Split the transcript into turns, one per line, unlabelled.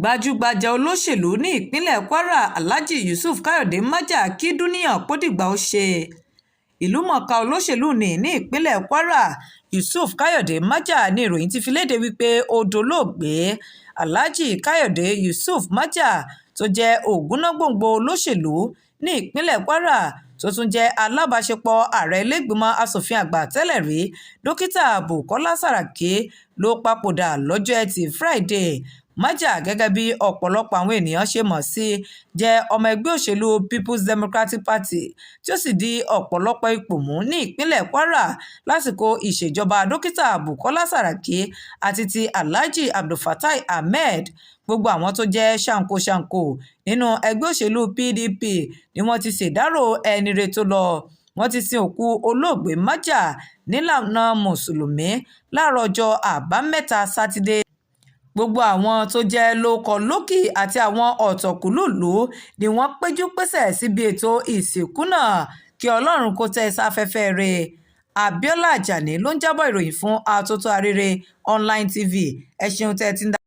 gbajúgbajà olóṣèlú ní ìpínlẹ̀ Kwara Alhaji Yusuf Káyọ̀dé Májà kí dúníyàn pódìgbà ó ṣe. Ìlúmọ̀ọ́ká olóṣèlú ní ìpínlẹ̀ Kwara Yusuf Káyọ̀dé Májà ní ìròyìn ti fi léde wípé ó dolóògbé. Alhaji Káyọ̀dé Yusuf Májà tó jẹ́ ògúnnágbòǹgbò olóṣèlú ní ìpínlẹ̀ Kwara tó tún jẹ́ alábàáṣepọ̀ ààrẹ ilé-ìgbìmọ̀ asòfin àgbà tẹ́lẹ̀ rí dókítà Bùkọ́lá Sàràkí ló papòdà lọ́jọ́ Ẹtì Friday. Májà gẹ́gẹ́ bí ọ̀pọ̀lọpọ̀ àwọn ènìyàn ṣe mọ̀ sí jẹ́ ọmọ ẹgbẹ́ òṣèlú People's Democratic Party tí ó sì di ọ̀pọ̀lọpọ̀ ipò mú ní ìpínlẹ̀ Kwara lásìkò ìṣèjọba dókítà Bùkọ́lá Sàràkí àti ti Alhaji Abdulfatai Ahmed. Gbogbo àwọn tó jẹ́ ṣàǹkóṣàǹkó nínú ẹgbẹ́ òṣèlú PDP ni wọ́n ti ṣèdárò ẹni re tó lọ. Wọ́n ti sin òkú olóògbé Májà nílànà mùsùlùmí láàárọ̀ ọjọ́ àbámẹ́ta sátidé. Gbogbo àwọn tó jẹ́ lókọlókì àti àwọn ọ̀tọ̀kùlúùlú ni wọ́n péjú pésẹ̀ síbi ètò ìsìnkú náà. Kí Ọlọ́run kó tẹ́ sáfẹ́fẹ́ rẹ̀. Abíọ́lá Àjàní ló ń jábọ̀ ìròyìn fún Atótó Arére Online TV. Ẹ ṣeun tẹ́ ẹ ti ń dá